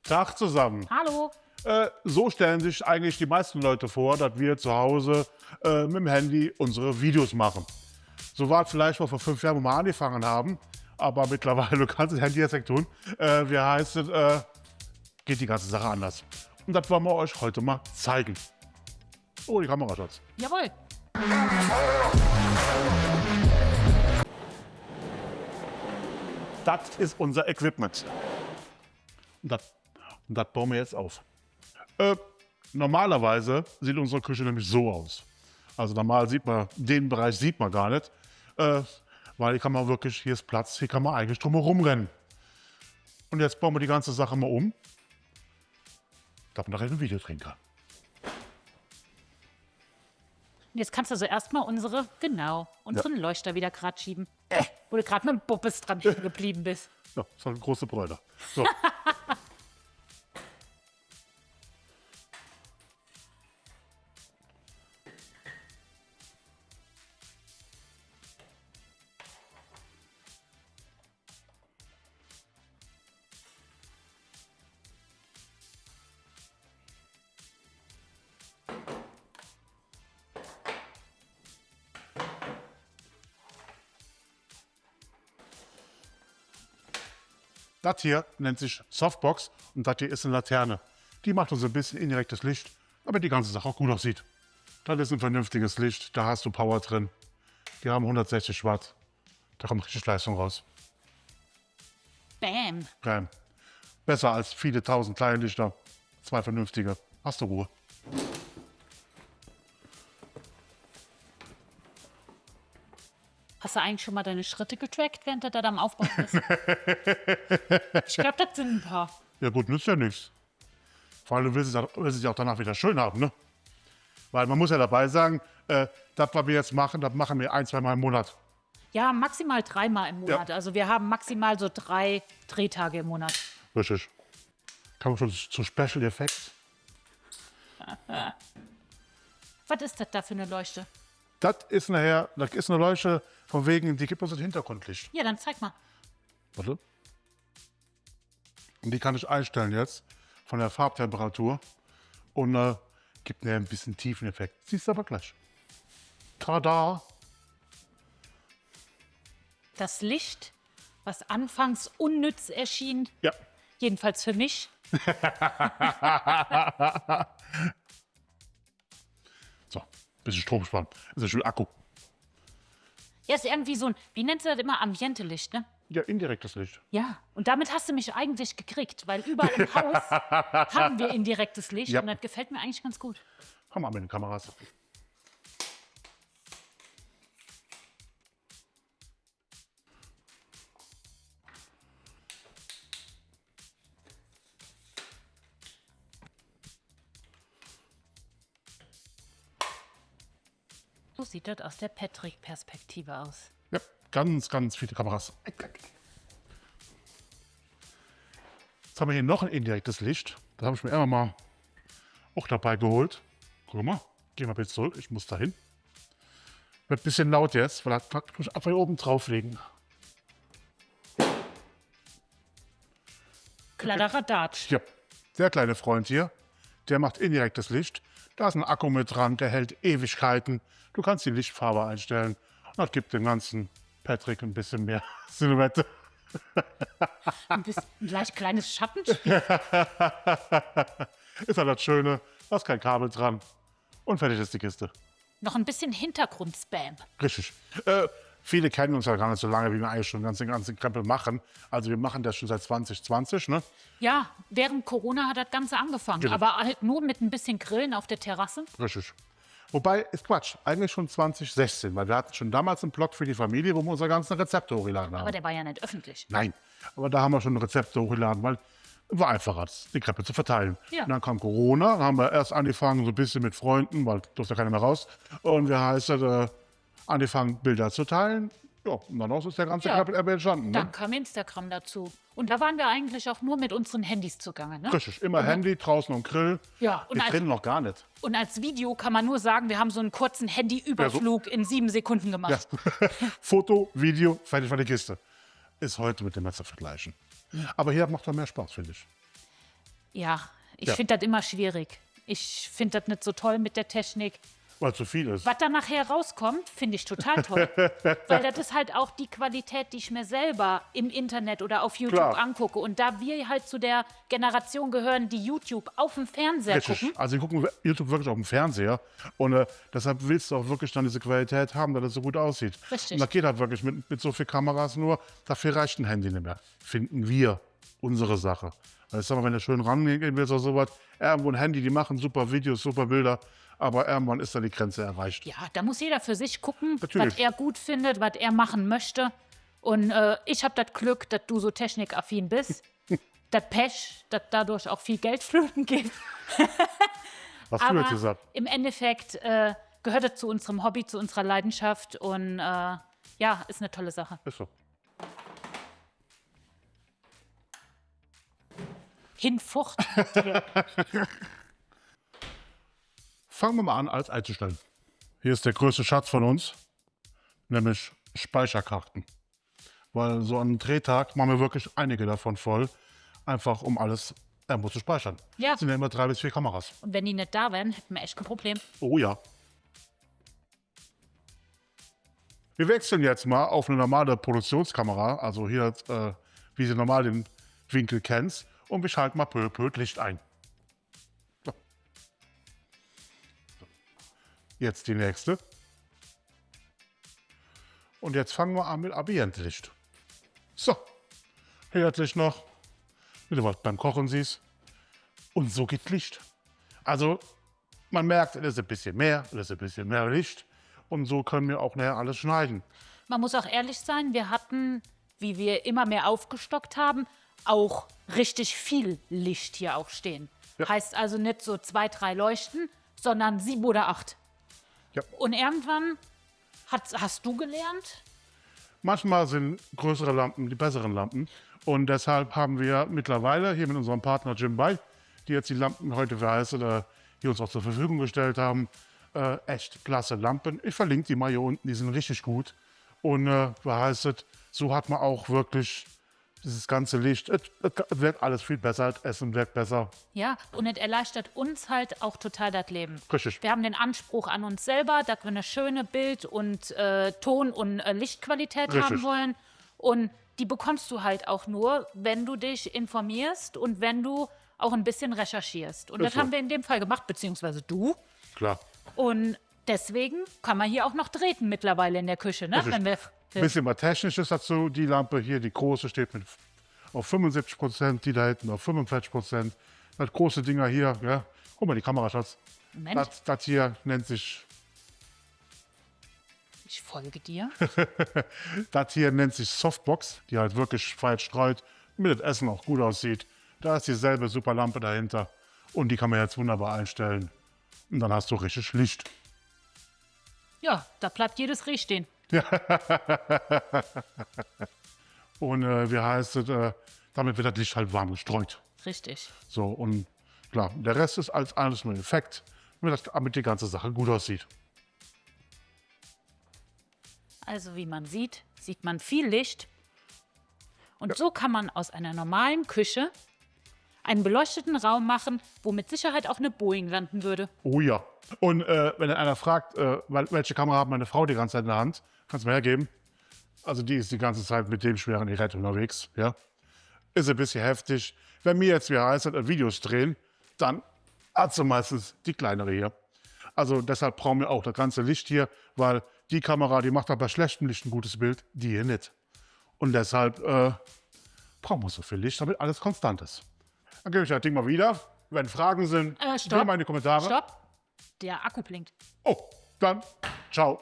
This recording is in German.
Tag zusammen. Hallo. So stellen sich eigentlich die meisten Leute vor, dass wir zu Hause mit dem Handy unsere Videos machen. So war es vielleicht mal vor 5 Jahren, wo wir angefangen haben. Aber mittlerweile, du kannst das Handy jetzt nicht tun. Wie heißt es, geht die ganze Sache anders. Und das wollen wir euch heute mal zeigen. Oh, die Kamera, Schatz. Jawohl. Das ist unser Equipment. Und das bauen wir jetzt auf. Normalerweise sieht unsere Küche nämlich so aus. Also normal sieht man, den Bereich sieht man gar nicht. Weil hier kann man wirklich, hier ist Platz, hier kann man eigentlich drum herum rennen. Und jetzt bauen wir die ganze Sache mal um. Da haben wir nachher ein Video drehen kann. Und jetzt kannst du also erstmal unseren Leuchter wieder gerade schieben. Wo du gerade mit dem Buppes dran geblieben bist. Ja, das ist eine große Bräuler. So. Das hier nennt sich Softbox und das hier ist eine Laterne. Die macht uns ein bisschen indirektes Licht, damit die ganze Sache auch gut aussieht. Das ist ein vernünftiges Licht, da hast du Power drin. Die haben 160 Watt. Da kommt richtig Leistung raus. Bam. Geil. Besser als viele tausend kleine Lichter. 2 vernünftige. Hast du Ruhe. Hast du eigentlich schon mal deine Schritte getrackt, während du da am Aufbau bist? Ich glaube, das sind ein paar. Ja gut, nützt ja nichts. Vor allem, du willst es ja auch danach wieder schön haben, ne? Weil man muss ja dabei sagen, das, was wir jetzt machen, das machen wir 1-2 Mal im Monat. Ja, maximal 3-mal im Monat. Ja. Also wir haben maximal so 3 Drehtage im Monat. Richtig. Kann man schon zu Special Effects. Was ist das da für eine Leuchte? Das ist eine Leuchte, von wegen, die gibt uns das Hintergrundlicht. Ja, dann zeig mal. Warte. Und die kann ich einstellen jetzt von der Farbtemperatur und gibt mir ein bisschen Tiefeneffekt. Siehst du aber gleich. Tada! Das Licht, was anfangs unnütz erschien, Ja. jedenfalls für mich. So, bisschen Strom sparen. Ist ja schön Akku. Ja, ist irgendwie so ein, wie nennt sie das immer, Ambiente-Licht, ne? Ja, indirektes Licht. Ja, und damit hast du mich eigentlich gekriegt, weil überall im Haus haben wir indirektes Licht Ja. und das gefällt mir eigentlich ganz gut. Komm mal mit den Kameras. So sieht das aus der Patrick-Perspektive aus. Ja, ganz, ganz viele Kameras. Jetzt haben wir hier noch ein indirektes Licht. Das habe ich mir immer mal auch dabei geholt. Guck mal, gehen wir bitte zurück. Ich muss dahin. Wird ein bisschen laut jetzt, weil das muss ich einfach hier oben drauflegen. Kladderadatsch. Ja, der kleine Freund hier, der macht indirektes Licht. Da ist ein Akku mit dran, der hält Ewigkeiten. Du kannst die Lichtfarbe einstellen. Und das gibt dem ganzen Patrick ein bisschen mehr Silhouette. Ein bisschen ein leicht kleines Schattenspiel. Ist halt das Schöne, da ist kein Kabel dran. Und fertig ist die Kiste. Noch ein bisschen Hintergrundspam. Richtig. Viele kennen uns ja gar nicht so lange, wie wir eigentlich schon den ganzen Krempel machen. Also wir machen das schon seit 2020, ne? Ja, während Corona hat das Ganze angefangen. Genau. Aber halt nur mit ein bisschen Grillen auf der Terrasse. Richtig. Wobei, ist Quatsch, eigentlich schon 2016, weil wir hatten schon damals einen Blog für die Familie, wo wir unsere ganzen Rezepte hochgeladen haben. Aber der war ja nicht öffentlich. Nein, aber da haben wir schon Rezepte hochgeladen, weil war einfacher, die Kreppe zu verteilen. Ja. Und dann kam Corona, dann haben wir erst angefangen so ein bisschen mit Freunden, weil durfte ja keiner mehr raus. Und wir heißt angefangen, Bilder zu teilen. Ja, und dann ist der ganze Ja. Kreppel entstanden. Ne? Dann kam Instagram dazu. Und da waren wir eigentlich auch nur mit unseren Handys zugange. Ne? Richtig, immer Handy, draußen und Grill. Ja, und Wir als, trennen noch gar nicht. und als Video kann man nur sagen, wir haben so einen kurzen Handyüberflug in 7 Sekunden Ja. gemacht. Foto, Video, fertig war die Kiste. Ist heute mit dem Messer vergleichen. Aber hier macht er mehr Spaß, finde ich. Ja, ich Ja. finde das immer schwierig. Ich finde das nicht so toll mit der Technik. Weil zu viel ist. Was da nachher rauskommt, finde ich total toll. Weil das ist halt auch die Qualität, die ich mir selber im Internet oder auf YouTube Klar. angucke. Und da wir halt zu der Generation gehören, die YouTube auf dem Fernseher Richtig. gucken. Also, wir gucken YouTube wirklich auf dem Fernseher. Und deshalb willst du auch wirklich dann diese Qualität haben, dass es so gut aussieht. Richtig. Und das geht halt wirklich mit so vielen Kameras nur. Dafür reicht ein Handy nicht mehr. Finden wir unsere Sache. Also, ich sag mal, wenn du schön rangehen willst oder sowas, irgendwo ein Handy, die machen super Videos, super Bilder. Aber irgendwann ist da die Grenze erreicht. Ja, da muss jeder für sich gucken, Natürlich. was er gut findet, was er machen möchte. Und ich habe das Glück, dass du so technikaffin bist. Das Pech, dass dadurch auch viel Geld flöten geht. Was du jetzt Aber gesagt? im Endeffekt gehört es zu unserem Hobby, zu unserer Leidenschaft. Und ja, ist eine tolle Sache. Ist so. Hinfucht. Fangen wir mal an, alles einzustellen. Hier ist der größte Schatz von uns, nämlich Speicherkarten. Weil so an einem Drehtag machen wir wirklich einige davon voll, einfach um alles irgendwo zu speichern. Ja. Das sind ja immer 3 bis 4 Kameras. Und wenn die nicht da wären, hätten wir echt ein Problem. Oh ja. Wir wechseln jetzt mal auf eine normale Produktionskamera, also hier, wie sie normal den Winkel kennst, und wir schalten mal peu à peu Licht ein. So. So. Jetzt die nächste. Und jetzt fangen wir an mit Ambientlicht. So, hier hat Licht noch, wie du was beim Kochen siehst. Und so geht Licht. Also, man merkt, es ist ein bisschen mehr, es ist ein bisschen mehr Licht. Und so können wir auch näher alles schneiden. Man muss auch ehrlich sein, wir hatten, wie wir immer mehr aufgestockt haben, auch richtig viel Licht hier auch stehen. Ja. Heißt also nicht so 2, 3 Leuchten, sondern 7 oder 8. Ja. Und irgendwann hast du gelernt, Manchmal sind größere Lampen die besseren Lampen. Und deshalb haben wir mittlerweile hier mit unserem Partner Jim Bay, die jetzt die Lampen heute für heiß oder die uns auch zur Verfügung gestellt haben, echt klasse Lampen. Ich verlinke die mal hier unten, die sind richtig gut. Und heißt es, so hat man auch wirklich dieses ganze Licht. Es wird alles viel besser, das Essen wird besser. ja, und es erleichtert uns halt auch total das Leben. Richtig. Wir haben den Anspruch an uns selber, dass wir eine schöne Bild- und Ton- und Lichtqualität Richtig. haben wollen. Und die bekommst du halt auch nur, wenn du dich informierst und wenn du auch ein bisschen recherchierst. Und Ist das so. haben wir in dem Fall gemacht, beziehungsweise du. Klar. Und deswegen kann man hier auch noch treten mittlerweile in der Küche, ne? Richtig. Wenn wir, Ein bisschen was Technisches dazu. Die Lampe hier, die große, steht auf 75%, die da hinten auf 45%. Das große Dinger hier, ja. Guck mal, die Kamera, Schatz. Moment, Das hier nennt sich ich folge dir. Das hier nennt sich Softbox, die halt wirklich weit streut, damit das Essen auch gut aussieht. Da ist dieselbe super Lampe dahinter und die kann man jetzt wunderbar einstellen. Und dann hast du richtig Licht. Ja, da bleibt jedes Reh stehen. Und wie heißt es, damit wird das Licht halt warm gestreut. Richtig. So, und klar, der Rest ist alles nur Effekt, damit die ganze Sache gut aussieht. Also wie man sieht man viel Licht. Und so kann man aus einer normalen Küche einen beleuchteten Raum machen, wo mit Sicherheit auch eine Boeing landen würde. Oh ja. Und wenn dann einer fragt, welche Kamera hat meine Frau die ganze Zeit in der Hand, kannst du mir hergeben. Also die ist die ganze Zeit mit dem schweren Gerät unterwegs. Ja. Ist ein bisschen heftig. Wenn wir jetzt, wie heißt das, Videos drehen, dann hat sie meistens die kleinere hier. Also deshalb brauchen wir auch das ganze Licht hier, weil die Kamera, die macht aber bei schlechtem Licht ein gutes Bild, die hier nicht. Und deshalb brauchen wir so viel Licht, damit alles konstant ist. Dann gebe ich das Ding mal wieder. Wenn Fragen sind, Stopp. geh mal in die Kommentare. Stopp. Der Akku blinkt. Oh, dann ciao.